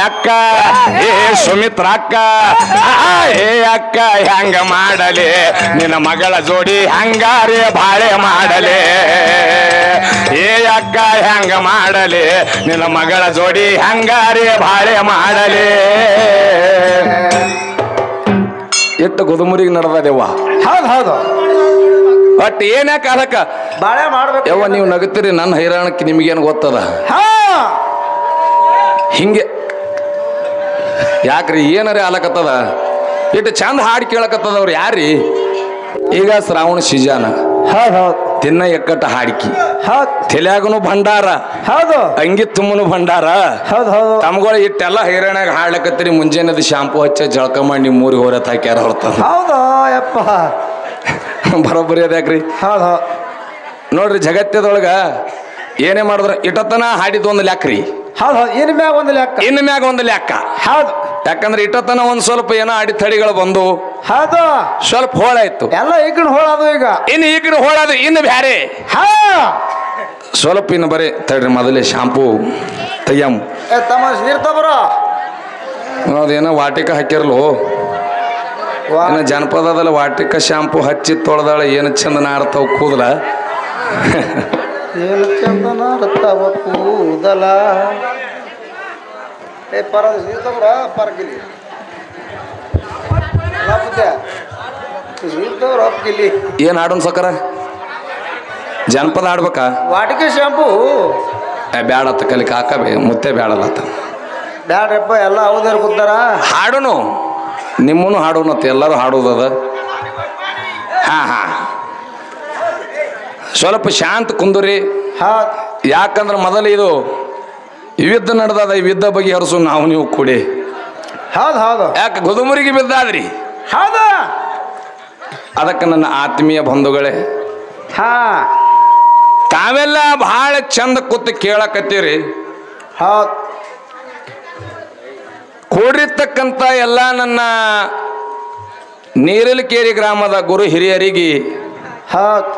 ಅಕ್ಕ ಏ ಸುಮಿತ್ರ ಅಕ್ಕ ಏ ಅಕ್ಕ ಹೆಂಗ ಮಾಡಲಿ ನಿನ್ನ ಮಗಳ ಜೋಡಿ ಹಂಗಾರೆ ಬಾಳೆ ಮಾಡಲಿ ಏ ಅಕ್ಕ ಹೆಂಗ ಮಾಡಲಿ ನಿನ್ನ ಮಗಳ ಜೋಡಿ ಹಂಗಾರೆ ಬಾಳೆ ಮಾಡಲಿ ಎಷ್ಟು ಗುದುಮುರಿಗೆ ನಡೆದದೇವ ಹೌದು ಹೌದು ಬಟ್ ಏನ್ಯಾಕ ಅದಕ್ಕ ಬಾಳೆ ಮಾಡ್ಬೇಕು ಯವ್ವ ನೀವು ನಗುತ್ತೀರಿ ನನ್ನ ಹೈರಾಣಕ್ಕೆ ನಿಮಗೇನು ಗೊತ್ತದ ಹಿಂಗೆ ಯಾಕ್ರಿ ಏನರೇ ಆಲಕತ್ತದ ಇಟ್ಟು ಚಂದ ಹಾಡು ಕೇಳಕತ್ತದ ಅವ್ರು ಯಾರಿ ಈಗ ಶ್ರಾವಣ ಸೀಜಾನ ಹೌದು ಹೌದು ತಿನ್ನ ಎಕ್ಕಟ್ಟ ಹಾಡಿಕಿ ಹೌದು ತಲೆಯಾಗನು ಭಂಡಾರ ಹೌದು ಅಂಗಿ ತುಂಬನು ಭಂಡಾರ ಹೌದು ಹೌದು ತಮ್ಗಳು ಇಟ್ಟೆಲ್ಲ ಹೈರಾಣಾಗ ಹಾಡ್ಲಕತ್ತೀರಿ ಮುಂಜಾನೆದು ಶಾಂಪು ಹಚ್ಚ ಜಳಕ ಮಾಡಿ ನಿಮ್ಮ ಊರಿಗೆ ಹೊರತ್ ಹಾಕ್ಯಾರ ಹೊರತ ಹೌದು ಯಪ್ಪ ಬರೋಬ್ಬರಿ ಅದ್ಯಾಕ್ರಿ ಹೌದು ಹೌದು ನೋಡ್ರಿ ಜಗತ್ತದೊಳಗ ಏನೇ ಮಾಡಿದ್ರ ಇಟ್ಟತನ ಹಾಡಿದ್ದು ಒಂದು ಲೆಕ್ರಿ ಹೌದು ಹೌದು ಇನ್ ಮ್ಯಾಗ ಒಂದು ಲೆಕ್ಕ ಇನ್ನು ಮ್ಯಾಗ ಒಂದು ಲೆಕ್ಕ ಹೌದು ಯಾಕಂದ್ರೆ ಇಟ್ಟತನ ಒಂದ್ ಸ್ವಲ್ಪ ಏನೋ ಅಡಿತಡಿಗಳು ಬಂದು ಹೌದು ಸ್ವಲ್ಪ ಹೋಳಾಯ್ತು ಎಲ್ಲ ಈಗಿನ ಹೋಳದು ಈಗ ಇನ್ನು ಈಗ ಹೋಳಾದು ಇನ್ನು ಬ್ಯಾರೆ ಹಾ ಸ್ವಲ್ಪ ಇನ್ನು ಬರೀ ತಡ್ರಿ ಮೊದಲೇ ಶಾಂಪೂ ತೆಯ್ಯಮ್ ತಮ್ಮ ನೀರ್ ತಗೋರ ಅದೇನೋ ವಾಟಿಕ ಹಾಕ್ಯಾರಲ್ಲೋ ಏನೋ ಜನಪದದಲ್ಲಿ ವಾಟಿಕ ಶಾಂಪೂ ಹಚ್ಚಿ ತೊಳೆದಾಳ ಏನು ಚಂದ ನಾಡ್ತಾವ ಕೂದಲ ಏನು ಚಂದನ ರತ್ತವ ಕೂದಲ ಏ ಪರ ನೀರ್ ತಗೋರ ಪರಗಿಲಿ ನೀರ್ ತಗೋರ ಅಪ್ಗಿಲಿ ಏನು ಹಾಡೋನ್ ಸಕರ ಜನಪದ ಆಡ್ಬೇಕಾ ವಾಟಿಕೆ ಶಾಂಪೂ ಬ್ಯಾಡತ್ತ ಕಲಿಕ ಹಾಕಬೇ ಮುತ್ತೆ ಬ್ಯಾಡಲ್ಲತ್ತ ಬ್ಯಾಡ್ರಪ್ಪ ಎಲ್ಲ ಹೌದಾರ ಕೂತಾರ ಹಾಡೋನು ನಿಮ್ಮನು ಹಾಡೋನತ್ತ ಎಲ್ಲರೂ ಹಾಡೋದದ ಹಾ ಹಾ ಸ್ವಲ್ಪ ಶಾಂತ ಕುಂದುರಿ ಹೌದು ಯಾಕಂದ್ರೆ ಮೊದಲು ಇದು ಯುದ್ಧ ನಡೆದದ ಈ ಯುದ್ಧ ಬಗ್ಗೆ ಹರಿಸು ನಾವು ನೀವು ಕೂಡಿ ಹೌದು ಹೌದು ಯಾಕೆ ಗುದುಮುರಿಗೆ ಬಿದ್ದಾದ್ರಿ ಹೌದು ಅದಕ್ಕೆ ನನ್ನ ಆತ್ಮೀಯ ಬಂಧುಗಳೇ ಹಾ ತಾವೆಲ್ಲ ಬಹಳ ಚಂದ ಕೂತು ಕೇಳಕತ್ತೀರಿ ಹೌದು ಕೂಡಿರ್ತಕ್ಕಂಥ ಎಲ್ಲ ನನ್ನ ನೀರಲಕೇರಿ ಗ್ರಾಮದ ಗುರು ಹಿರಿಯರಿಗೆ ಹೌದು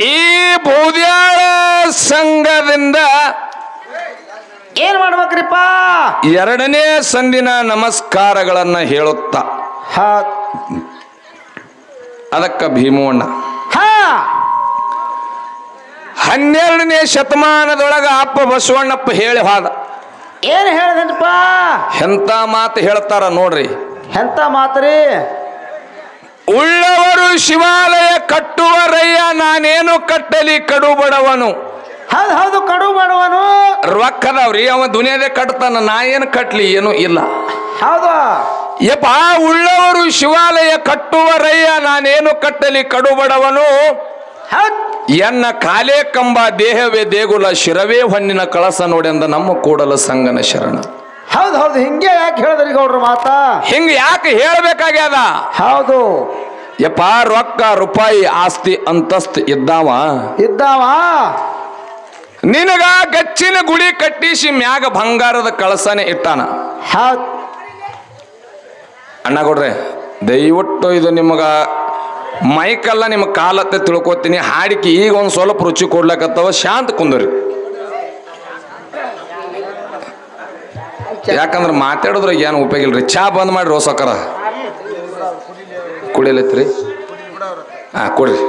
ಈ ಬೌದ್ಯಾಳ ಸಂಘದಿಂದ ಏನ್ ಮಾಡ್ಬೇಕ್ರಿಪ್ಪ ಎರಡನೇ ಸಂದಿನ ನಮಸ್ಕಾರಗಳನ್ನ ಹೇಳುತ್ತಾ ಹೌದು ಅದಕ್ಕ ಭೀಮಣ್ಣ ಹಾ 12ನೇ ಶತಮಾನದೊಳಗ ಅಪ್ಪ ಬಸವಣ್ಣಪ್ಪ ಹೇಳಿ ಹೋದ ಏನ್ ಹೇಳ್ದೇನಪ್ಪ ಎಂತ ಮಾತು ಹೇಳ್ತಾರ ನೋಡ್ರಿ ಎಂತ ಮಾತ್ರಿ ಉಳ್ಳವರು ಶಿವಾಲಯ ಕಟ್ಟುವರಯ್ಯ ನಾನೇನು ಕಟ್ಟಲಿ ಕಡು ಬಡವನು ಹೌದು ಹೌದು ಕಡು ಮಾಡುವನು ರೊಕ್ಕದವ್ರಿ ಅವ ದುನಿಯಾದೇ ಕಟ್ತಾನ ನಾ ಏನು ಕಟ್ಲಿ ಏನು ಇಲ್ಲ ಹೌದು ಯಪ್ಪ ಉಳ್ಳವರು ಶಿವಾಲಯ ಕಟ್ಟುವರಯ್ಯ ನಾನೇನು ಕಟ್ಟಲಿ ಕಡು ಬಡವನು ಹೌದು ಎನ್ನ ಕಾಲೇ ಕಂಬ ದೇಹವೇ ದೇಗುಲ ಶಿರವೇ ಹೊನ್ನಿನ ಕಳಸ ನೋಡೆಂದ ನಮ್ಮ ಕೂಡಲ ಸಂಗನ ಶರಣ ಹೌದು ಹೌದು ಹಿಂಗೆ ಯಾಕೆ ಹೇಳಿದ್ರಿ ಗೌಡ್ರ ಮಾತಾ ಹಿಂಗ ಯಾಕೆ ಹೇಳ್ಬೇಕಾಗ್ಯದ ಹೌದು ಯಪ್ಪ ರೊಕ್ಕ ರೂಪಾಯಿ ಆಸ್ತಿ ಅಂತಸ್ತು ಇದ್ದಾವ ನಿನಗ ಗಚ್ಚಿನ ಗುಡಿ ಕಟ್ಟಿಸಿ ಮ್ಯಾಗ ಬಂಗಾರದ ಕಳಸನೆ ಇಟ್ಟಾನ ಹೌದು ಅಣ್ಣ ಕೊಡ್ರೆ ದಯವಿಟ್ಟು ಇದು ನಿಮಗ ಮೈಕಲ್ಲ ನಿಮ್ಮ ಕಾಲತ್ತೆ ತಿಳ್ಕೊತೀನಿ ಹಾಡಿಕೆ ಈಗ ಒಂದು ಸ್ವಲ್ಪ ರುಚಿ ಕೊಡ್ಲಕತ್ತವ ಶಾಂತ ಕುಂದ್ರಿ ಯಾಕಂದ್ರೆ ಮಾತಾಡಿದ್ರೆ ಏನು ಉಪಯೋಗ ಇಲ್ರಿ ಚಾ ಬಂದ್ ಮಾಡ್ರಿ ರೋಸಕರ ಕುಡಿಯಲತ್ರಿ ಹಾ ಕೊಡ್ರಿ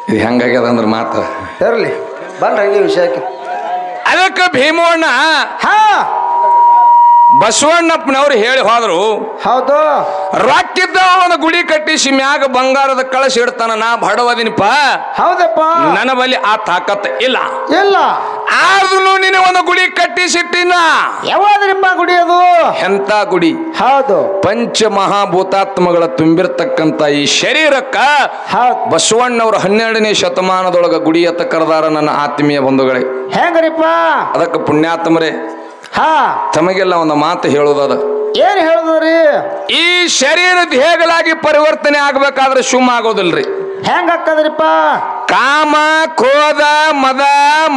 ಇದು ಹೆಂಗಾಗ್ಯದ ಅಂದ್ರೆ ಮಾತ್ರ ಇರಲಿ ಬನ್ರಿ ಹಂಗೆ ವಿಷಯಕ್ಕೆ ಅದಕ್ಕೆ ಭೀಮಣ್ಣ ಹಾ ಬಸವಣ್ಣಪ್ಪನವ್ರು ಹೇಳಿ ಹೋದ್ರು ಹೌದು ರೊಕ್ಕಿದ್ದ ಒಂದು ಗುಡಿ ಕಟ್ಟಿಸಿ ಮ್ಯಾಗ ಬಂಗಾರದ ಕಳಶ ಇಡ್ತಾನ ನಾ ಬಡವದಿನಪ್ಪ ಹೌದಪ್ಪ ನನ್ನ ಬಳಿ ಆ ತಾಕತ್ ಇಲ್ಲ ಇಲ್ಲ ಆದ್ರೂ ನೀನು ಒಂದು ಗುಡಿ ಕಟ್ಟಿಸಿಟ್ಟಿನ ಯಾವಾದ್ರಿಪ್ಪ ಗುಡಿ ಅದು ಎಂತ ಗುಡಿ ಹೌದು ಪಂಚ ಮಹಾಭೂತಾತ್ಮಗಳ ತುಂಬಿರ್ತಕ್ಕಂತ ಈ ಶರೀರಕ್ಕ ಹೌದು ಬಸವಣ್ಣವ್ರು 12ನೇ ಶತಮಾನದೊಳಗ ಗುಡಿ ಎತ್ತ ಕರೆದಾರ ನನ್ನ ಆತ್ಮೀಯ ಬಂಧುಗಳೇ ಹೆಂಗ್ರಿಪ್ಪ ಅದಕ್ಕೆ ಪುಣ್ಯಾತ್ಮರೇ ಹಾ ತಮಗೆಲ್ಲ ಒಂದು ಮಾತು ಹೇಳುವುದದ ಏನ್ ಹೇಳುದ್ರಿ ಈ ಶರೀರ ದೇಹಗಳಾಗಿ ಪರಿವರ್ತನೆ ಆಗ್ಬೇಕಾದ್ರೆ ಶುಮ್ ಆಗೋದಿಲ್ರಿ ಹೆಂಗ ಹಾಕದ್ರಿಪ್ಪ ಕಾಮ ಕ್ರೋಧ ಮದ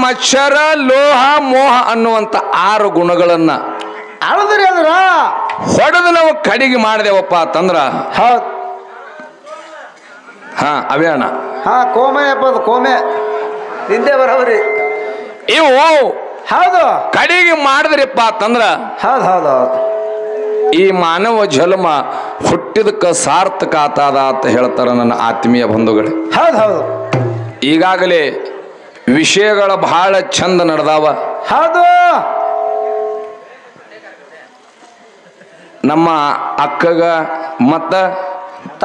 ಮತ್ಸರ ಲೋಹ ಮೋಹ ಅನ್ನುವಂತ 6 ಗುಣಗಳನ್ನ ಅಳದ್ರಿ ಅದ್ರ ಹೊಡೆದು ನಾವು ಕಡಿಗೆ ಮಾಡಿದೆವಪ್ಪ ಅಂತಂದ್ರ ಹೌದು ಹಾ ಅವೇ ಅಣ್ಣ ಹಾ ಕೋಮೆ ಅಪ್ಪ ಅದು ಕೋಮೆ ನಿಂದೆ ಬರವ್ರಿ ಇವು ಹೌದು ಕಡೆಗೆ ಮಾಡಿದ್ರಿಪ್ಪ ಅಂತಂದ್ರ ಹೌದು ಹೌದು ಹೌದು ಈ ಮಾನವ ಜನ್ಮ ಹುಟ್ಟಿದಕ್ಕ ಸಾರ್ಥಕ ಆತಾದ ಅಂತ ಹೇಳ್ತಾರ ನನ್ನ ಆತ್ಮೀಯ ಬಂಧುಗಳೇ. ಹೌದು ಹೌದು ಈಗಾಗಲೇ ವಿಷಯಗಳ ಬಹಳ ಚಂದ ನಡೆದಾವ. ಹೌದು ನಮ್ಮ ಅಕ್ಕಗ ಮತ್ತ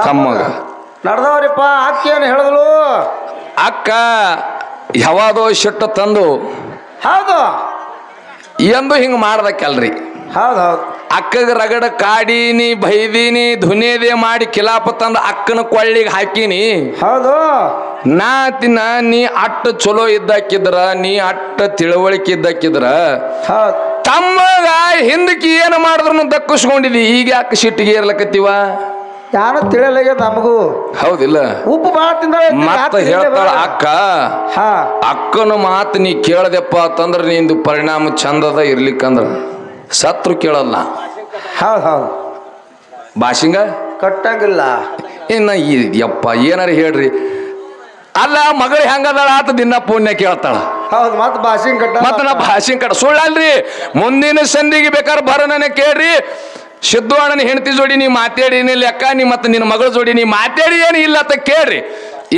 ತಮ್ಮಗ ನಡ್ದವ್ರಿಪ್ಪ. ಅಕ್ಕಿ ಏನು ಹೇಳಿದ್ಲು? ಅಕ್ಕ ಯಾವಾದೋ ಶಿಟ್ಟು ತಂದು ಹೌದು ಎಂದು ಹಿಂಗ ಮಾಡ್ದಕ್ಕಲ್ರಿ. ಹೌದು ಹೌದು ಅಕ್ಕಗ ರಗಡ ಕಾಡೀನಿ ಬೈದೀನಿ ಧುನೇದೆ ಮಾಡಿ ಕಿಲಾಪ ತಂದ ಅಕ್ಕನ ಕೊಳ್ಳಿಗೆ ಹಾಕಿನಿ. ಹೌದು ನಾ ತಿನ್ನ ನೀ ಅಟ್ಟ ಚಲೋ ಇದ್ದಾಕಿದ್ರ ನೀ ಅಟ್ಟ ತಿಳುವಳಿಕೆ ಇದ್ದಾಕಿದ್ರ ಹೌದು ತಮ್ಮಗ ಹಿಂದಕ್ಕೆ ಏನು ಮಾಡಿದ್ರು ದಕ್ಕಿಸ್ಕೊಂಡಿದಿ. ಈಗ ಯಾಕೆ ಸಿಟ್ಟಿಗೆ ಏರ್ಲಕತ್ತೀವ? ಯಾರು ತಿಳಿಯಲಾಗ ನಮಗೂ. ಹೌದಿಲ್ಲ? ಉಪ್ಪು ಭಾಳ ತಿಂದ ಮತ್ತ ಹೇಳ್ತಾಳ ಅಕ್ಕ, ಹಾ ಅಕ್ಕನ ಮಾತು ನೀ ಕೇಳದಪ್ಪ ಅಂತಂದ್ರ ನಿಂದು ಪರಿಣಾಮ ಚಂದದ ಇರ್ಲಿಕ್ಕಂದ್ರ ಸತ್ರು ಕೇಳಲ್ಲ. ಹೌದು ಹೌದು ಭಾಷಿಂಗ ಕಟ್ಟಂಗಿಲ್ಲ. ಇನ್ನ ಯಪ್ಪ ಏನಾರ ಹೇಳ್ರಿ. ಅಲ್ಲ ಮಗಳು ಹೆಂಗದಾಳ ಆತ ದಿನ ಪುಣ್ಯ ಕೇಳ್ತಾಳ. ಹೌದು ಮತ್ತೆ ಭಾಷಿಂಗ್ ಕಟ್ಟ ಮತ್ತ ನಾ ಭಾಷಿಂಗ್ ಕಟ್ಟ ಸುಳ್ಳಲ್ರಿ. ಮುಂದಿನ ಸಂಧಿಗೆ ಬೇಕಾದ್ರೆ ಬರ ನನಗೆ ಕೇಳ್ರಿ. ಸಿದ್ದು ಅಣ್ಣನ ಹೆಂಡತಿ ಜೋಡಿ ನೀ ಮಾತಾಡಿ ಲೆಕ್ಕ, ನೀ ಮತ್ತೆ ನಿನ್ನ ಮಗಳ ಜೋಡಿ ನೀ ಮಾತಾಡಿ ಏನು ಇಲ್ಲ ಅಂತ ಕೇಳ್ರಿ.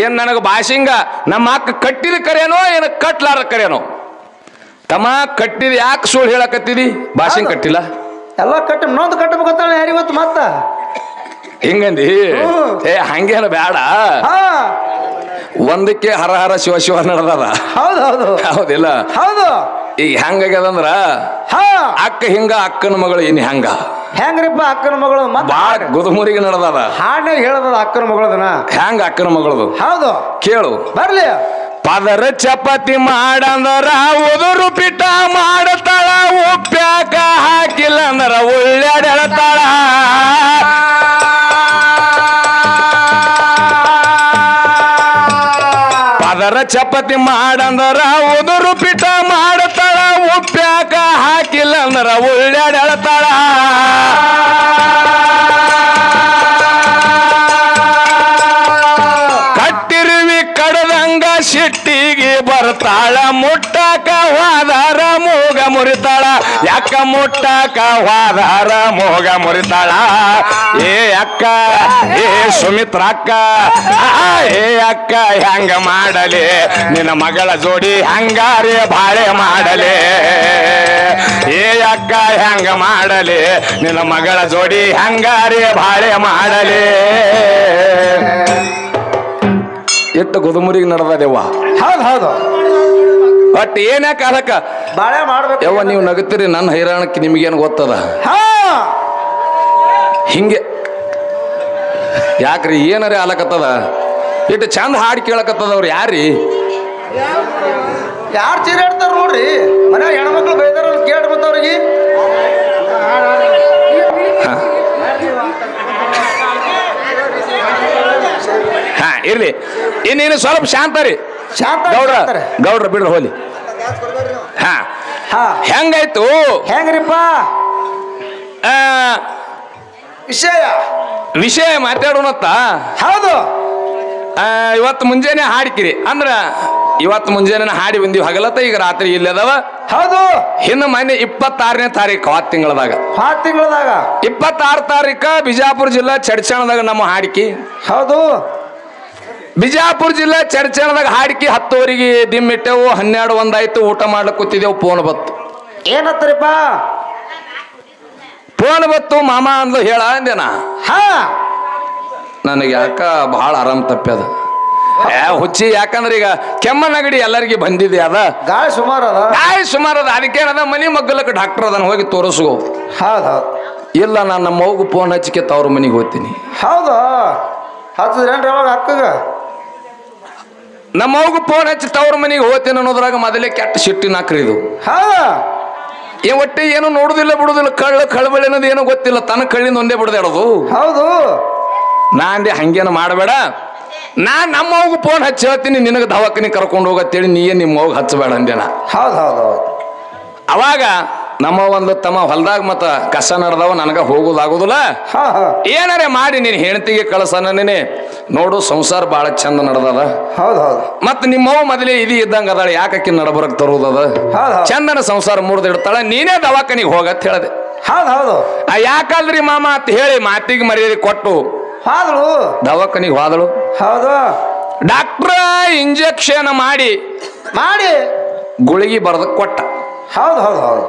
ಏನ್ ನನಗೆ ಭಾಷಿಂಗ ನಮ್ಮ ಅಕ್ಕ ಕಟ್ಟಿದ ಕರೇನೋ ಏನು ಕಟ್ಲಾರ ಕರೇನೋ? ತಮ್ಮ ಕಟ್ಟಿದ ಯಾಕೆ ಸುಳ್ಳು ಹೇಳಕತ್ತಿದಿ? ಭಾಷಿಂಗ್ ಕಟ್ಟಿಲ್ಲ ಎಲ್ಲ ಕಟ್ಟ ಇನ್ನೊಂದು ಕಟ್ಟಬೇಕಂತ ಯಾರಿವತ್ತು ಮತ್ತ ಹಿಂಗಂದಿ. ಏ ಹಂಗೇನು ಬೇಡ. ಹಾ ಒಂದಕ್ಕೆ ಹರ ಹರ ಶಿವ ಶಿವ ನಡೆದದ. ಹೌದು ಹೌದು ಹೌದಿಲ್ಲ? ಹೌದು ಈಗ ಹೆಂಗಾಗ್ಯದಂದ್ರ ಹಾ ಅಕ್ಕ ಹಿಂಗ ಅಕ್ಕನ ಮಗಳು ಇನ್ ಹೆಂಗ ಹೆಂಗ್ರಿಪ್ಪ ಅಕ್ಕನ ಮಗಳು ಬಾಳ ಗುದುಮುರಿಗೆ ನಡೆದದ. ಹಾಡ್ನಾಗ ಹೇಳದ ಅಕ್ಕನ ಮಗಳದನ ಹೆಂಗ ಅಕ್ಕನ ಮಗಳದು ಹೌದು ಕೇಳು. ಬರ್ಲಿ. ಪದರ ಚಪಾತಿ ಮಾಡಂದ್ರ ಉದುರು ಪಿಟ ಮಾಡತಾಳ, ಉಪ್ಪ್ಯಾಕ ಹಾಕಿಲ್ಲ ಅಂದ್ರ ಉಳ್ಳಾಡ್ಯಾಡತಾಳ. ಪದರ ಚಪಾತಿ ಮಾಡಂದ್ರ ಉದುರು ಪಿಟ ಮಾಡತಾಳ, ಉಪ್ಪ್ಯಾಕ ಹಾಕಿಲ್ಲ ಅಂದ್ರ ಉಳ್ಳಾಡ್ಯಾಡತಾಳ. ಕಟ್ಟಿರುವಿ ಕಡದಂಗ ಸಿಟ್ಟಿಗೆ ಬರ್ತಾಳ, ಮುಟ್ಟಾಕ ಹೋದಾರ ಮೂಗ ಮುರಿತಾಳ. ಯಾಕ ಮುಟ್ಟಾಕ ಹೋದಾರ ಮೂಗ ಮುರಿತಾಳ. ಏ ಅಕ್ಕ ಏ ಸುಮಿತ್ರಕ್ಕ, ಏ ಅಕ್ಕ ಹೆಂಗ ಮಾಡಲಿ ನಿನ್ನ ಮಗಳ ಜೋಡಿ ಹಂಗಾರೆ ಬಾಳೆ ಮಾಡಲಿ. ಏ ಅಕ್ಕ ಹೆಂಗ ಮಾಡಲಿ ನಿನ್ನ ಮಗಳ ಜೋಡಿ ಹಂಗಾರೆ ಬಾಳೆ ಮಾಡಲಿ. ಎಷ್ಟು ಗುದುಮುರಿಗೆ ನಡೆದದೇವ. ಹೌದು ಹೌದು ಬಟ್ ಏನ್ಯಾಕ ಅದಕ್ಕ ಬಾಳೆ ಮಾಡ್ಬೇಕು. ಯವ್ವ ನೀವು ನಗತ್ತೀರಿ, ನನ್ನ ಹೈರಾಣಕ್ಕೆ ನಿಮಗೇನು ಗೊತ್ತದ? ಹಾ ಹಿಂಗೆ ಯಾಕ್ರಿ ಏನಾರೇ ಆಲಕತ್ತದ? ಇಟ್ಟು ಚಂದ ಹಾಡು ಕೇಳಕತ್ತದ. ಅವ್ರು ಯಾರಿ? ಯಾರು ಚೀರಾಡ್ತಾರ ನೋಡ್ರಿ. ಮನ್ಯಾಗ ಹೆಣ್ಮಕ್ಳು ಬೈದಾರ ಕೇಳಿ ಬಂದವ್ರಿಗೆ. ಹಾ ಇರ್ಲಿ, ಇನ್ನೇನು ಸ್ವಲ್ಪ ಶಾಂತ ರೀ. ಶಾಂತ ಗೌಡ್ರ ಬಿಡ್ರಿ ಹೋಲಿ. ಹಾ ಹಾ ಹೆಂಗಾಯ್ತು ಹೆಂಗ್ರಿಪ್ಪ ವಿಷಯ ಮಾತಾಡೋಣತ್ತ. ಹೌದು ಇವತ್ತು ಮುಂಜಾನೆ ಹಾಡಿಕಿರಿ ಅಂದ್ರ ಇವತ್ತು ಮುಂಜಾನೆ ಹಾಡಿ ಬಂದೀವಿ ಹಗಲತ್ತ. ಈಗ ರಾತ್ರಿ ಇಲ್ಲದವ. ಹೌದು ಇನ್ನು ಮೊನ್ನೆ 26ನೇ ತಾರೀಕು ಆ ತಿಂಗಳದಾಗ 26 ತಾರೀಕ ಬಿಜಾಪುರ ಜಿಲ್ಲಾ ಚಡ್ಚಾಣದಾಗ ನಮ್ಮ ಹಾಡಿಕಿ. ಹೌದು ಬಿಜಾಪುರ ಜಿಲ್ಲಾ ಚಡ್ಚಾಣದಾಗ ಹಾಡಿಕಿ 10ವರೆಗೆ ದಿಮ್ಮಿಟ್ಟೆವು. 12 ಒಂದಾಯ್ತು. ಊಟ ಮಾಡ್ಲಿಕ್ಕೆ ಕೂತಿದ್ದೆವು. ಫೋನ್ ಬತ್ತು. ಏನತ್ತರಿಪ್ಪ? ಫೋನ್ ಬತ್ತು. ಮಾಮ ಅಂದ್ಲು ಹೇಳ ಅಂದೇನ. ಹಾ ನನಗೆ ಯಾಕ ಬಹಳ ಆರಾಮ್ ತಪ್ಪ್ಯದ. ಹುಚ್ಚಿ ಯಾಕಂದ್ರೆ ಈಗ ಕೆಮ್ಮ ನಗಡಿ ಎಲ್ಲರಿಗೆ ಬಂದಿದೆ. ಅದ ಗಾಳಿ ಸುಮಾರು ಅದ. ಅದಕ್ಕೇನದ ಮನಿ ಮಗ್ಗಲಕ್ಕೆ ಡಾಕ್ಟರ್ ಅದನ್ನ ಹೋಗಿ ತೋರಿಸ್ಕೋ. ಹೌದು ಇಲ್ಲ ನಾನು ನಮ್ಮ ಮಗು ಫೋನ್ ಹಚ್ಚಿಕೆ ತವ್ರ ಮನೆಗೆ ಹೋಗ್ತೀನಿ. ಹೌದು ಹಚ್ಚದ್ರೇನ್ರಿ ಅವಾಗ ಅಕ್ಕಗ? ನಮ್ಮ ಮಗು ಫೋನ್ ಹಚ್ಚಿ ತವ್ರ ಮನೆಗೆ ಹೋಗ್ತೀನಿ ಅನ್ನೋದ್ರಾಗ ಮೊದಲೇ ಕೆಟ್ಟ ಸಿಟ್ಟಿನ ಇದು. ಹೌದಾ ಒಟ್ಟೆ ಏನು ನೋಡುದಿಲ್ಲ ಬಿಡುದಿಲ್ಲ. ಕಳಬಳಿ ಅನ್ನೋದು ಏನೋ ಗೊತ್ತಿಲ್ಲ. ತನ್ನ ಕಳ್ಳಿಂದ ಒಂದೇ ಬಿಡದಾಡೋದು. ಹೌದು ನಾ ಅಂದೆ ಹಂಗೇನು ಮಾಡಬೇಡ. ನಾನ್ ನಮ್ಮ ಮಗು ಫೋನ್ ಹಚ್ಚಿ ಹೇಳ್ತೀನಿ, ನಿನಗೆ ದವಾಖಾನೆ ಕರ್ಕೊಂಡು ಹೋಗತ್ತೇಳಿ ನೀ ನಿಮ್ಮ ಮಗು ಹಚ್ಚಬೇಡ ಅಂದೇನ. ಹೌದು ಹೌದು ಅವಾಗ ನಮ್ಮ ಒಂದು ತಮ್ಮ ಹೊಲ್ದಾಗ ಮತ್ತ ಕಸ ನಡೆದವ, ನನಗ ಹೋಗೋದಾಗುದಿಲ್ಲ. ಏನಾರೇ ಮಾಡಿ ನೀನು ಹೆಂಡತಿಗೆ ಕಳಸನೇನೆ ನೋಡು ಸಂಸಾರ ಬಾಳ ಚಂದ ನಡೆದದ. ಹೌದು ಹೌದು ಮತ್ ನಿಮ್ಮವ್ವ ಮೊದಲೇ ಇದಿ ಇದ್ದಂಗ ಅದಾಳ, ಯಾಕಿ ನಡಬರಕ್ ತರುವುದದ? ಹೌದು ಚಂದನ ಸಂಸಾರ ಮುರಿದಿಡ್ತಾಳ, ನೀನೇ ದವಾಖಾನಿಗೆ ಹೋಗತ್ ಹೇಳ್ದೆ. ಹೌದು ಹೌದು ಯಾಕಲ್ರಿ ಮಾಮ ಅಂತ ಹೇಳಿ ಮಾತಿಗೆ ಮರ್ಯಾದೆ ಕೊಟ್ಟು ಹಾದಳು ದವಾಖಾನಿಗೆ ಹೋದಳು. ಹೌದು ಡಾಕ್ಟ್ರ ಇಂಜೆಕ್ಷನ್ ಮಾಡಿ ಮಾಡಿ ಗುಳಿಗೆ ಬರೆದ ಕೊಟ್ಟ. ಹೌದು ಹೌದು ಹೌದು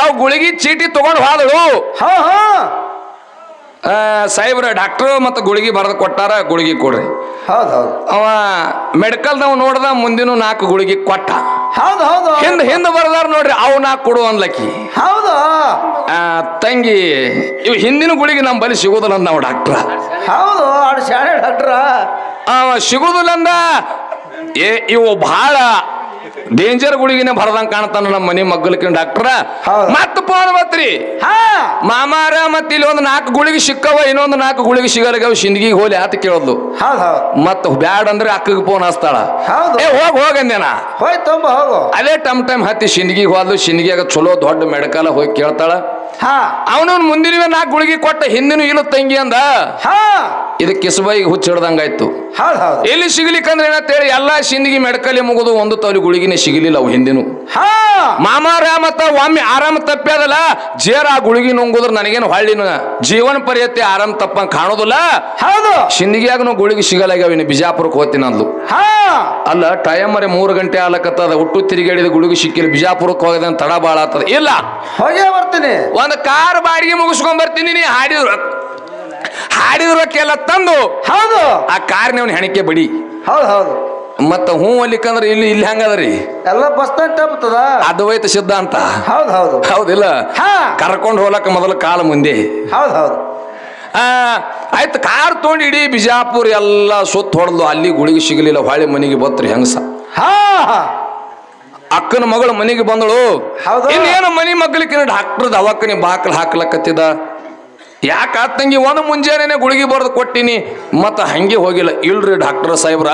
ಅವ್ ಗುಳಿಗೆ ಚೀಟಿ ತಗೊಂಡು ಹೋದಳು. ಹಾ ಹಾ ಸಾಹೇಬ್ರ ಡಾಕ್ಟರ್ ಮತ್ತು ಗುಳಿಗೆ ಬರೆದು ಕೊಟ್ಟಾರ, ಗುಳಿಗೆ ಕೊಡ್ರಿ. ಹೌದು ಹೌದು ಅವ ಮೆಡಿಕಲ್ದವ್ ನೋಡ್ದ, ಮುಂದಿನ 4 ಗುಳಿಗೆ ಕೊಟ್ಟ. ಹೌದು ಹೌದು ಹಿಂದ ಬರ್ದಾರ ನೋಡ್ರಿ, ಅವ್ 4 ಕೊಡು ಅನ್ಲಕ್ಕಿ. ಹೌದು ತಂಗಿ ಇವ್ ಹಿಂದಿನ ಗುಳಿಗೆ ನಮ್ ಬಳಿ ಸಿಗುದಿಲ್ಲ ಅಂದ ನಾವು ಡಾಕ್ಟ್ರ. ಹೌದು ಆಡು ಶಾಣೆ ಡಾಕ್ಟ್ರ ಸಿಗುದಿಲ್ಲ ಅಂದ. ಇವು ಬಹಳ ಡೇಂಜರ್ ಗುಳಿಗಿನ ಬರ್ದಂಗ ಕಾಣ್ತಾನ ನಮ್ಮ ಮನೆ ಮಗ್ಗಲಕ್ಕೆ ಡಾಕ್ಟ್ರ. ಮತ್ತ ಫೋನ್ ಬತ್ರಿ, ಮಾಮಾರ ಮತ್ತ ಇಲ್ಲಿ ಒಂದು 4 ಗುಳಿಗೆ ಸಿಕ್ಕವ, ಇನ್ನೊಂದು 4 ಗುಳಿಗೆ ಸಿಗಲ್ಲಾಗವ, ಸಿಂದಗಿಗೆ ಹೋಲಿ ಆತ ಕೇಳದ್ಲು. ಮತ್ತ ಬ್ಯಾಡ್ ಅಂದ್ರೆ ಅಕ್ಕಗೆ ಫೋನ್ ಹಚ್ತಾಳ. ಹೋಗಂದೇನ ಹೋಯ್ತಂಬ ಹೋಗು. ಅದೇ ಟೈಮ್ ಹತ್ತಿ ಸಿಂದಗಿಗೆ ಹೋದ್ಲು. ಸಿಂದಗಿಯಾಗ ಚಲೋ ದೊಡ್ಡ ಮೆಡಿಕಲ್ ಹೋಗಿ ಕೇಳ್ತಾಳ. ಅವನು ಮುಂದಿನ 4 ಗುಳಿಗೆ ಕೊಟ್ಟ, ಹಿಂದಿನ ಇಲ್ಲ ತಂಗಿ ಅಂದ. ಇದು ಕಿಸಬೈಗೆ ಹುಚ್ಚಿಡ್ದಂಗಾಯ್ತು. ಎಲ್ಲಿ ಸಿಗ್ಲಿಕ್ಕಂದ್ರೆ ಏನಂತೇಳಿ ಎಲ್ಲಾ ಸಿಂದಗಿ ಮೆಡಿಕಲ್ ಮುಗಿದು ಒಂದು ತವಲಿ ಗುಳಿಗಿನೇ ಸಿಗಲಿಲ್ಲ ಅವು ಹಿಂದಿನ. ಮಾಮಾರ ಮತ್ತ ಒಮ್ಮೆ ಆರಾಮ ತಪ್ಪ್ಯಾದಲ್ಲ, ಜೇರ ಆ ಗುಳಿಗಿ ನುಂಗುದ್ರ ನನಗೇನು ಹೊಳ್ಳಿನ ಜೀವನ ಪರ್ಯಂತ ಆರಾಮ್ ತಪ್ಪ ಕಾಣೋದಿಲ್ಲ. ಸಿಂದಗಿಯಾಗ ಗುಳಿಗೆ ಸಿಗಲಾಗ್ಯಾವ, ಇನ್ನು ಬಿಜಾಪುರಕ್ಕೆ ಹೋಗ್ತೀನಿ ಅಂದ್ಲು. ಅಲ್ಲ ಟೈಮರೆ 3 ಗಂಟೆ ಆಗ್ಲಕತ್ತದ, ಒಟ್ಟು ತಿರುಗಾಡಿದ ಗುಳಿಗೆ ಸಿಕ್ಕಿಲ್ಲ. ಬಿಜಾಪುರಕ್ಕೆ ಹೋಗದ ತಡ ಬಾಳ ಆಗ್ತದ. ಇಲ್ಲ ಹೋಗೇ ಬರ್ತೀನಿ, ಒಂದು ಕಾರ್ ಬಾಡಿಗೆ ಮುಗಿಸ್ಕೊಂಡ್ ಬರ್ತೀನಿ. ನೀ ಹಾಡಿದ್ರಕ್ಕೆಲ್ಲ ತಂದು ಹೌದು ಆ ಕಾರ್ನವನ್ ಹೆಣಿಕೆ ಬಡಿ. ಹೌದು ಹೌದು ಮತ್ತ ಹೂ ಅಲ್ಲಿಕಂದ್ರೆ ಇಲ್ಲಿ ಹೆಂಗದ್ರಿ ಎಲ್ಲ ಬಸ್ ತಪ್ಪುತ್ತದ ಅದ್ವೈತ ಸಿದ್ಧಾಂತ. ಹೌದು ಹೌದು ಹೌದಿಲ್ಲ, ಕರ್ಕೊಂಡು ಹೋಲಕ್ಕ ಮೊದಲು ಕಾಲ ಮುಂದೆ. ಹೌದು ಹೌದು ಆಯ್ತು, ಕಾರ್ ತೊಗೊಂಡು ಇಡೀ ಬಿಜಾಪುರ ಎಲ್ಲ ಸುತ್ತ ಹೊಡೆದು, ಅಲ್ಲಿ ಗುಳಿಗೆ ಸಿಗಲಿಲ್ಲ. ಹೊಳ್ಳಿ ಮನೆಗೆ ಬತ್ರಿ ಹೆಂಗಸ. ಅಕ್ಕನ ಮಗಳು ಮನೆಗೆ ಬಂದಳು. ಇನ್ನೇನು ಮನಿ ಮಗ್ಲಿಕ್ಕೆ ಡಾಕ್ಟರ್ ದವಾಖಾನೆ ಬಾಕಲ್ ಹಾಕ್ಲಕತ್ತಿದ. ಯಾಕ ತಂಗಿ ಒಂದು ಮುಂಜಾನೆ ಗುಳಿಗೆ ಬರೆದು ಕೊಟ್ಟಿನಿ, ಮತ್ತ ಹಂಗೆ ಹೋಗಿಲ್ಲ. ಇಲ್ರಿ ಡಾಕ್ಟರ್ ಸಾಹೇಬ್ರ,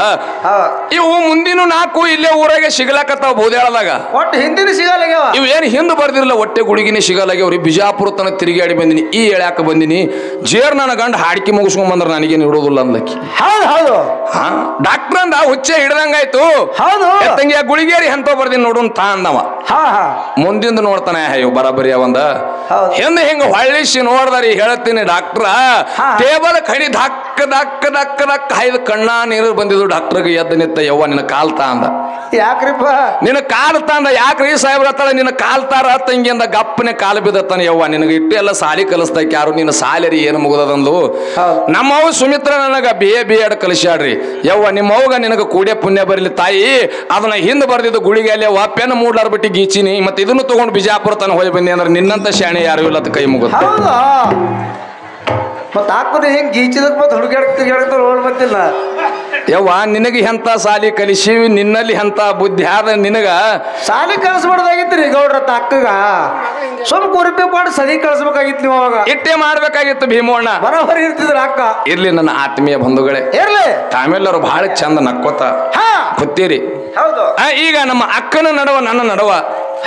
ಇವು ಮುಂದಿನ 4 ಇಲ್ಲೇ ಊರಾಗೆ ಸಿಗ್ಲಾಕತ್ತಾವ ಬಹುದೇಳದಾಗ. ಒಟ್ಟು ಹಿಂದಿನ ಸಿಗಲ್ಲಾಗ್ಯಾವ. ಇವ್ ಏನ್ ಹಿಂದ್ ಬರ್ದಿರಲ್ಲ, ಒಟ್ಟೆ ಗುಳಿಗಿನೇ ಸಿಗಲ್ಲಾಗ್ಯಾವ್ರಿ. ಬಿಜಾಪುರ ತನಕ ತಿರುಗಾಡಿ ಬಂದಿನಿ, ಈ ಎಳ್ಯಾಕ ಬಂದಿನಿ. ಜೇರ್ ನನ್ನ ಗಂಡ ಹಾಡ್ಕಿ ಮುಗಿಸ್ಕೊಂಡ್ ಬಂದ್ರ ನನಗೇನು ಇಡೋದಿಲ್ಲ ಅಂದ್ಲಕ್ಕಿ. ಹೌದು ಹೌದು ಡಾಕ್ಟರ್ ಅಂದ ಹುಚ್ಚೆ ಹಿಡ್ದಂಗಾಯ್ತು. ಹೌದು ತಂಗಿ ಆ ಗುಳಿಗೇರಿ ಅಂತ ಬರ್ದಿನಿ ನೋಡು ತಾ ಅಂದವ. ಮುಂದಿಂದ ನೋಡ್ತಾನೆ, ಅಯ್ಯೋ ಬರಾಬರಿ ಅವಂದ. ಹಿಂಗ ಹೊಳ್ಳಿಸಿ ನೋಡ್ದಾರಿ ಹೇಳ್ತೀನಿ ಡಾಕ್ಟ್ರ. ಟೇಬಲ್ ಕಡಿ ಧಕ್ಕ ಧಕ್ಕ ಧಕ್ಕ ಧಕ್ಕ ಹಾಯ್ದು ಕಣ್ಣ ನೀರು ಬಂದಿದ್ದು. ಡಾಕ್ಟರ್ಗೆ ಎದ್ದು ನಿಂತ, ಯವ್ವ ನಿನ್ನ ಕಾಲ್ತಾ ಅಂದ. ಯಾಕ್ರಿಪ್ಪ ನಿನ್ನ ಕಾಲ್ತಾ ಅಂದ. ಯಾಕ್ರಿ ಸಾಹೇಬ್ರ ಹತ್ತಾಳ, ನಿನ್ನ ಕಾಲ್ತಾರ ತಂಗಿ ಅಂದ. ಗಪ್ಪನೆ ಕಾಲು ಬಿದ್ದತ್ತಾನ. ಯವ್ವ ನಿನಗೆ ಇಟ್ಟು ಎಲ್ಲ ಸಾಲಿ ಕಲಿಸ್ತಾಕ ಯಾರು, ನಿನ್ನ ಸಾಲಿರಿ ಏನು ಮುಗುದಂದು. ನಮ್ಮವ್ ಸುಮಿತ್ರ ನನಗ BA ಕಲಿಸ್ಯಾಡ್ರಿ. ಯವ್ವ ನಿಮ್ಮವ್ಗ ನಿನಗ ಕೂಡೆ ಪುಣ್ಯ ಬರಲಿ ತಾಯಿ. ಅದನ್ನ ಹಿಂದ್ ಬರ್ದಿದ್ದು ಗುಳಿಗೆ ಅಲ್ಲಿ ಪೆನ್ ಮೂಡ್ಲಾರ ಬಿಟ್ಟು ಗೀಚಿನಿ. ಮತ್ತೆ ಇದನ್ನು ತಗೊಂಡು ಬಿಜಾಪುರ ತನ ಹೋಗಿ ಬಂದಿ ಅಂದ್ರೆ ನಿನ್ನಂತ ಶಾಣೆ ಯಾರು ಇಲ್ಲ ಕೈ ಮುಗುತ್ತೆ. ಮತ್ತ ಹಾಕೋದು ಹೆಂಗ್ ಗೀಚಿದಕ್ ಮತ್ ಹುಡುಗಾಡ್ತ ನೋಡ್ ಬಂದಿಲ್ಲ. ಯವ್ವ ನಿನಗೆ ಎಂತ ಸಾಲಿ ಕಲಿಸಿವಿ, ನಿನ್ನಲ್ಲಿ ಎಂತ ಬುದ್ಧಿ ಆದ. ನಿನಗ ಸಾಲಿ ಕಳಿಸ್ಬಾರ್ದಾಗಿತ್ರಿ ಗೌಡ್ರ ಅಕ್ಕಗ. ಸ್ವಲ್ಪ ಕುರುಪಿ ಮಾಡಿ ಸದಿ ಕಳಿಸ್ಬೇಕಾಗಿತ್ತು. ನೀವು ಅವಾಗ ಇಟ್ಟೆ ಮಾಡ್ಬೇಕಾಗಿತ್ತು ಭೀಮಣ್ಣ. ಬರೋಬರಿ ಇರ್ತಿದ್ರ ಅಕ್ಕ. ಇರ್ಲಿ ನನ್ನ ಆತ್ಮೀಯ ಬಂಧುಗಳೇ, ಇರ್ಲಿ. ತಾವೆಲ್ಲರೂ ಬಹಳ ಚಂದ ನಕ್ಕೋತ ಗೊತ್ತೀರಿ. ಹೌದು ಈಗ ನಮ್ಮ ಅಕ್ಕನ ನಡುವ ನನ್ನ ನಡುವ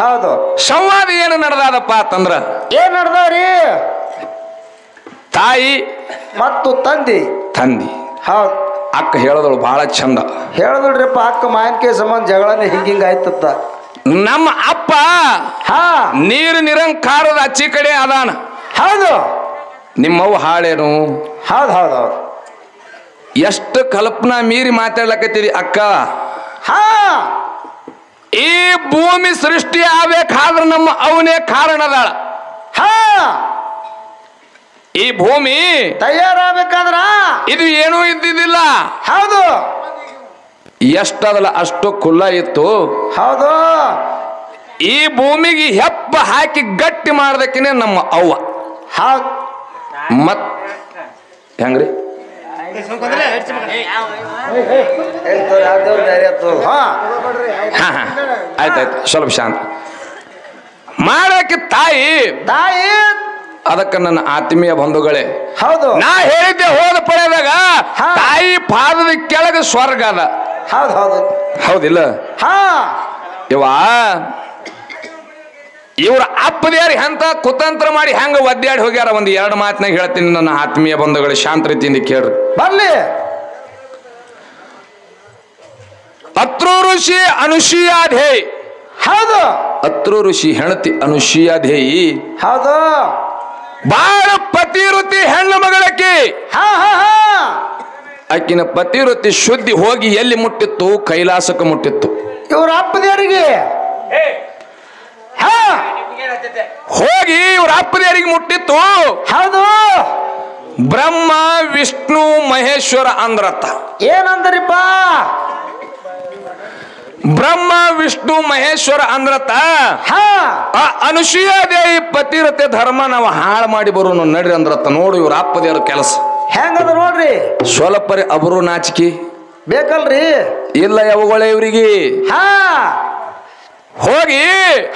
ಹೌದು ಸಂವಾದ ಏನು ನಡೆದಾದಪ್ಪ ಅಂತಂದ್ರ, ಏನ್ ನಡ್ದವ್ರಿ? ತಾಯಿ ಮತ್ತು ತಂದಿ. ಹೌದು ಅಕ್ಕ ಹೇಳದಳು ಬಹಳ ಚಂದ. ಹೇಳದಳ್ರಿಪ್ಪ, ಅಕ್ಕ ಮಾಯನ್ಕೆ ಸಂಬಂಧ ಜಗಳನೆ ಹಿಂಗಿಂಗ ಆಯ್ತತ್ತ. ನಮ್ಮ ಅಪ್ಪ ನೀರು ನಿರಂಕಾರದ ಅಚ್ಚಿ ಕಡೆ ಅದಾನ. ಹೌದು ನಿಮ್ಮವ್ವ ಹಾಳೇನು? ಹೌದು ಹೌದು ಹೌದು ಎಷ್ಟು ಕಲ್ಪನಾ ಮೀರಿ ಮಾತಾಡ್ಲಕತ್ತೀರಿ ಅಕ್ಕ. ಈ ಭೂಮಿ ಸೃಷ್ಟಿ ಆಗ್ಬೇಕಾದ್ರೆ ನಮ್ಮ ಅವನೇ ಕಾರಣದಾಳ. ಈ ಭೂಮಿ ತಯಾರಾಗಬೇಕಾದ್ರ ಇದು ಏನೂ ಇದ್ದಿದ್ದಿಲ್ಲ. ಹೌದು ಎಷ್ಟದಲ್ಲ ಅಷ್ಟು ಕುಲ್ಲ ಇತ್ತು. ಹೌದು ಈ ಭೂಮಿಗೆ ಹೆಪ್ಪ ಹಾಕಿ ಗಟ್ಟಿ ಮಾಡ್ದಕ್ಕಿನೇ ನಮ್ಮ ಅವ್ವ. ಹೌದು ಮತ್ ಹೆಂಗ್ರಿ ಆಯ್ತಾಯ್ತು, ಸ್ವಲ್ಪ ಶಾಂತ ಮಾಡಕ್ಕೆ ತಾಯಿ. ಅದಕ್ಕೆ ನನ್ನ ಆತ್ಮೀಯ ಬಂಧುಗಳೇ, ಹೌದು ನಾ ಹೇಳಿದ್ದೆ ಹೋದ ಪಡೆದಾಗ ತಾಯಿ ಪಾದದ ಕೆಳಗೆ ಸ್ವರ್ಗ ಅದ. ಹೌದು ಹೌದು ಹೌದಿಲ್ಲ? ಇವ ಇವ್ರ ಅಪ್ಪದೇರಿ ಅಂತ ಕುತಂತ್ರ ಮಾಡಿ ಹೆಂಗ ಒದ್ದಾಡಿ ಹೋಗ್ಯಾರ. ಒಂದ್ 2 ಮಾತಿನಾಗ ಹೇಳ್ತೀನಿ ನನ್ನ ಆತ್ಮೀಯ ಬಂಧುಗಳು, ಶಾಂತ ರೀತಿಯಿಂದ ಕೇಳ್ರಿ. ಬರ್ಲಿ. ಅತ್ರು ಋಷಿ ಅನುಷಿಯಾಧೇಯಿ. ಹೌದು ಅತ್ರು ಋಷಿ ಹೆಣತಿ ಅನುಷಿಯಾಧೇಯಿ ಹೌದು ಬಾಳ ಪತಿವೃತ್ತಿ ಹೆಣ್ಣು ಮಗಳಕಿ. ಹಾ ಹಾ ಹಾ ಆಕಿನ ಪತಿವೃತ್ತಿ ಶುದ್ಧಿ ಹೋಗಿ ಎಲ್ಲಿ ಮುಟ್ಟಿತ್ತು? ಕೈಲಾಸಕ್ಕೆ ಮುಟ್ಟಿತ್ತು. ಇವ್ರ ಅಪ್ಪದೇವರಿಗೆ ಹಾ ಹೋಗಿ ಇವ್ರ ಅಪ್ಪದೇವರಿಗೆ ಮುಟ್ಟಿತ್ತು. ಹೌದು ಬ್ರಹ್ಮ ವಿಷ್ಣು ಮಹೇಶ್ವರ ಅಂದ್ರತ್ತ. ಏನಂದ್ರಿಪ್ಪ? ಬ್ರಹ್ಮ ವಿಷ್ಣು ಮಹೇಶ್ವರ ಅಂದ್ರತ್ತ. ಹಾ ಆ ಅನುಸೂಯಾದೇವಿ ಪತಿರತೆ ಧರ್ಮ ನಾವು ಹಾಳು ಮಾಡಿ ಬರೋನು ನಡ್ರಿ ಅಂದ್ರತ್ತ. ನೋಡು ಇವ್ರ ಅಪ್ಪದೇವ್ರ ಕೆಲಸ ಹೆಂಗದ ನೋಡ್ರಿ. ಸ್ವಲ್ಪರಿ ಅಬರು ನಾಚಿಕೆ ಬೇಕಲ್ರಿ? ಇಲ್ಲ ಯಾವಗಳೇ ಇವ್ರಿಗೆ. ಹಾ ಹೋಗಿ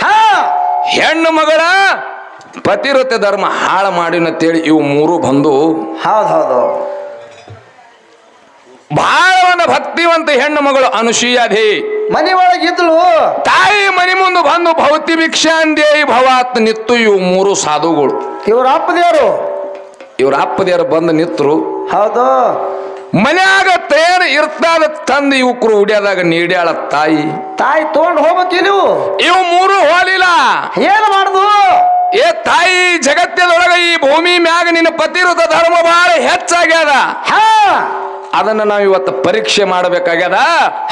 ಹಾ ಹೆಣ್ಣು ಮಗಳ ಪತಿರತೆ ಧರ್ಮ ಹಾಳು ಮಾಡಿನಂತೇಳಿ ಇವು ಮೂರು ಬಂದು ಹೌದು ಹೌದು ಬಹಳ ಒಂದು ಭಕ್ತಿವಂತ ಹೆಣ್ಣು ಮಗಳು ಅನುಸೂಯಾದೇವಿ ಮನಿ ಒಳಗಿದ್ಲು. ತಾಯಿ ಮನಿ ಮುಂದೆ ಬಂದು ಭೌತಿ ಭಿಕ್ಷಾಂದೇಯಿ ಭವಾತ್ ನಿತ್ತು. ಇವು ಮೂರು ಸಾಧುಗಳು ಇವ್ರ ಅಪ್ಪದೇವರು ಇವ್ರ ಅಪ್ಪದೇವರು ಬಂದು ನಿತ್ರು. ಹೌದು ಮನ್ಯಾಗ ತೇರು ಇರ್ತಾದ ತಂದು ಯುವಕರು ಉಡ್ಯಾದಾಗ ನೀಡ್ಯಾಳ ತಾಯಿ. ತಾಯಿ ತಗೊಂಡು ಹೋಗ್ಬೇಕು ನೀವು. ಇವು ಮೂರು ಹೋಲಿಲ್ಲ. ಏನು ಮಾಡುದು? ಏ ತಾಯಿ, ಜಗತ್ತಿನೊಳಗ ಈ ಭೂಮಿ ಮ್ಯಾಗ ನಿನ್ನ ಪತಿರುತ ಧರ್ಮ ಬಹಳ ಹೆಚ್ಚಾಗ್ಯದ. ಹಾ ಅದನ್ನ ನಾವು ಇವತ್ತು ಪರೀಕ್ಷೆ ಮಾಡಬೇಕಾಗ್ಯದ.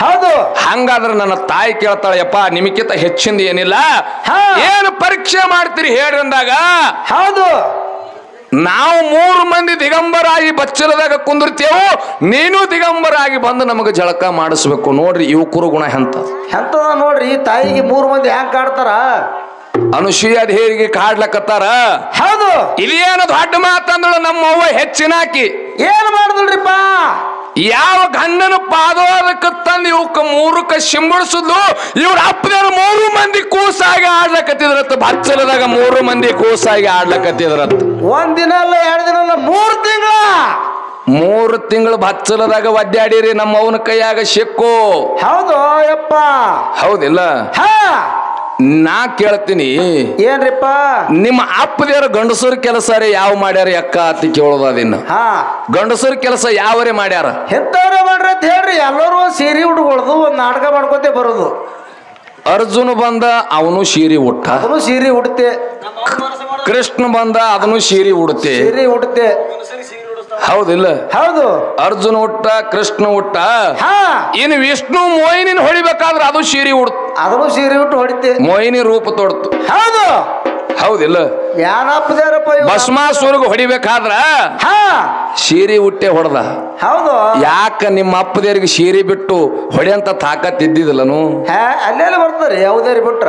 ಹೌದು ಹಂಗಾದ್ರೆ ನನ್ನ ತಾಯಿ ಕೇಳ್ತಾಳೆ, ಯಪ್ಪ ನಿಮಗಿಂತ ಹೆಚ್ಚಿಂದ ಏನಿಲ್ಲ, ಹಾ. ಏನು ಪರೀಕ್ಷೆ ಮಾಡ್ತೀರಿ ಹೇಳ್ರಿ ಅಂದಾಗ, ಹೌದು ನಾವು 3 ಮಂದಿ ದಿಗಂಬರಾಗಿ ಬಚ್ಚಲದಾಗ ಕುಂದಿರ್ತೇವು, ನೀನು ದಿಗಂಬರಾಗಿ ಬಂದು ನಮಗೆ ಜಳಕ ಮಾಡಿಸ್ಬೇಕು. ನೋಡ್ರಿ ಯುವಕರು ಗುಣ ಎಂತದ ನೋಡ್ರಿ. ತಾಯಿಗೆ 3 ಮಂದಿ ಹೆಂಗ್ ಕಾಡ್ತಾರ? ಅನುಸೂಯಾದೇವಿಗೆ ಕಾಡ್ಲಕತ್ತಾರ. ಹೌದು ಇದೇನು ದೊಡ್ಡ ಮಾತಂದಳು ನಮ್ಮವ್ವ ಹೆಚ್ಚಿನಾಕಿ. ಏನ್ ಮಾಡುದಿಲ್ರಿಪ್ಪ? ಯಾವ ಗಂಡನ ಪಾದೋದಕ್ಕೆ ತಂದು ಇವಕ್ಕ 3ಕ್ಕೆ ಸಿಂಬಡಿಸುದು. ಇವ್ರ ಅಪ್ಪದೇವ್ರು 3 ಮಂದಿ ಕೂಸಾಗಿ ಆಡ್ಲಕತ್ತಿದ್ರತ್ತ. ಬಚ್ಚಲದಾಗ 3 ಮಂದಿ ಕೂಸಾಗಿ ಆಡ್ಲಕತ್ತಿದ್ರತ್ತ. 1 ದಿನ ಅಲ್ಲ 2 ದಿನ ಅಲ್ಲ 3 ತಿಂಗಳ 3 ತಿಂಗಳು ಬಚ್ಚಲದಾಗ ಒದ್ದಾಡಿರಿ. ನಮ್ಮ ಅವನ ಕೈಯಾಗ ಸಿಕ್ಕು. ಹೌದು ಯಪ್ಪ. ಹೌದಿಲ್ಲ? ಹಾ ನಾ ಕೇಳ್ತೀನಿ, ಏನ್ರಿಪ್ಪ? ನಿಮ್ಮ ಅಪ್ಪದೇವ್ರ ಗಂಡಸರ ಕೆಲಸ ಯಾವ ಮಾಡ್ಯಾರ ಅಕ್ಕ ಅತ್ತಿ ಕೇಳೋದ. ಅದಿನ್ನ ಹಾ ಗಂಡಸರ ಕೆಲಸ ಯಾವರೇ ಮಾಡ್ಯಾರ? ಎಂತವ್ರೆ ಮಾಡ್ರಿ ಅಂತ ಹೇಳ್ರಿ. ಎಲ್ಲರೂ ಒಂದ್ ಸೀರೆ ಉಟ್ಕೊಳ್ದು, ಒಂದ್ ನಾಟಕ ಮಾಡ್ಕೊತೆ ಬರೋದು. ಅರ್ಜುನ ಬಂದ, ಅವನು ಸೀರೆ ಉಟ್ಟ. ಅದನ್ನು ಸೀರೆ ಉಡುತ್ತೆ. ಕೃಷ್ಣ ಬಂದ, ಅದನ್ನು ಸೀರೆ ಉಡುತ್ತೆ. ಸೀರೆ ಉಡುತ್ತೆ. ಹೌದಿಲ್ಲ? ಹೌದು ಅರ್ಜುನ ಹುಟ್ಟ, ಕೃಷ್ಣ ಹುಟ್ಟ. ಹಾ ಇನ್ನು ವಿಷ್ಣು ಮೋಹಿನಿನ ಹೊಡಿಬೇಕಾದ್ರೆ ಅದು ಸೀರೆ ಉಡ್ತು. ಅದನ್ನು ಸೀರೆ ಉಟ್ಟು ಹೊಡಿತೆ. ಮೋಹಿನಿ ರೂಪ ತೊಡ್ತು. ಹೌದು ಹೌದಿಲ್ಲ? ಯಾನಪ್ಪದಾರಪ್ಪ ಭಸ್ಮಾಸುರಗ ಹೊಡಿಬೇಕಾದ್ರ ಹಾ ಸೀರೆ ಉಟ್ಟೆ ಹೊಡೆದ. ಹೌದು ಯಾಕ ನಿಮ್ಮ ಅಪ್ಪದೇವ್ರಿಗೆ ಸೀರೆ ಬಿಟ್ಟು ಹೊಡೆಯಂತ ತಾಕತ್ ಇದ್ದಿದಿಲ್ಲನು? ಅಲ್ಲೆಲ್ಲ ಬರ್ತಾರೆ ಯಾವುದೇ ಬಿಟ್ರ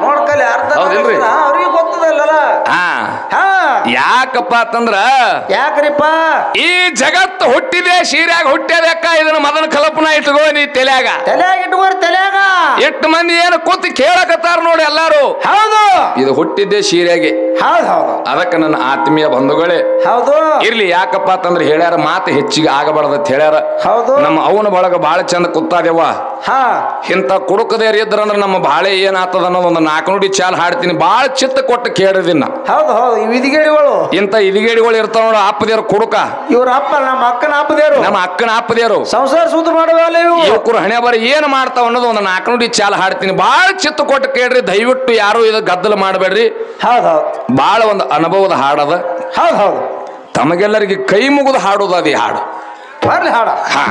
ನೋಡ್ಕಲಿ ಅರ್ಧ ಹೌದಿಲ್ರಿ? ಅವ್ರಿಗೆ ಗೊತ್ತದಲ್ಲ. ಹಾ ಯಾಕಪ್ಪ ಅಂತಂದ್ರ, ಯಾಕ್ರಿಪ್ಪ? ಈ ಜಗತ್ತು ಹುಟ್ಟಿದೆ ಸೀರ್ಯಾಗ ಹುಟ್ಟ್ಯದಕ್ಕ. ಇದನ್ನ ಮೊದಲ ಕಲ್ಪನಾ ಇಟ್ಕೋ ನೀ ತಲೆಯಾಗ. ತಲೆಯಾಗ ಇಟ್ಕೋರಿ ತಲೆಯಾಗ. 8 ಮಂದಿ ಏನು ಕೂತಿ ಕೇಳಕತ್ತಾರ ನೋಡಿ ಎಲ್ಲಾರು. ಹೌದು ಇದು ಹುಟ್ಟಿದ್ದೆ ಸೀರ್ಯಾಗೆ. ಹೌದು ಹೌದು ಅದಕ್ಕೆ ನನ್ನ ಆತ್ಮೀಯ ಬಂಧುಗಳೇ ಹೌದು ಇರ್ಲಿ. ಯಾಕಪ್ಪ ಅಂತಂದ್ರೆ ಹೇಳ್ಯಾರ, ಮಾತು ಹೆಚ್ಚಿಗೆ ಆಗಬಾರ್ದತ್ ಹೇಳ್ಯಾರ. ಹೌದು ನಮ್ಮ ಅವನ ಬಳಗ ಬಾಳ ಚಂದ ಕೂತಾದೇವ. ಹಾ ಇಂಥ ಕುಡುಕದೇರ್ ಇದ್ರಂದ್ರ ನಮ್ಮ ಬಾಳೆ ಏನಾಗ್ತದ ಅನ್ನೋದು ಒಂದು 4 ನುಡಿ ಚಾಲ್ ಹಾಡ್ತೀನಿ. ಬಾಳ ಚಿತ್ತ ಕೊಟ್ಟು ಕೇಳಿದಿನ. ಹೌದು ಹೌದು ಈ ವಿಧಿಗೇಡಿಗಳು, ಇಂಥ ಇದಿಗೇಡಿಗಳು ಇರ್ತಾವ ನೋಡ. ಅಪ್ಪದೇವ್ರ ಕುಡುಕ ಇವ್ರ ಅಪ್ಪ ನಮ್ಮ ಅಕ್ಕನ ಅಪ್ಪದೇರು, ನಮ್ಮ ಅಕ್ಕನ ಅಪ್ಪದೇವ್ರು ಸಂಸಾರ ಸುದ್ದಿ ಮಾಡುವಲ್ಲ ಇವು. ಯುವಕರು ಹಣೆ ಬರ ಏನ್ ಮಾಡ್ತಾವ ಅನ್ನೋದು ಒಂದು 4 ನುಡಿ ಚಾಲ್ ಹಾಡ್ತೀನಿ. ಬಾಳ ಚಿತ್ತ ಕೊಟ್ಟು ಕೇಳ್ರಿ. ದಯವಿಟ್ಟು ಯಾರು ಇದು ಗದ್ದಲ ಮಾಡಬೇಡ್ರಿ. ಹೌದು ಹೌದು ಬಾಳ ಒಂದು ಅನುಭವದ ಹಾಡದ. ಹೌದು ಹೌದು ತಮಗೆಲ್ಲರಿಗೆ ಕೈ ಮುಗಿದು ಹಾಡೋದು ಅದೇ ಹಾಡು. ಬರ್ಲಿ ಹಾಡ. ಹಾ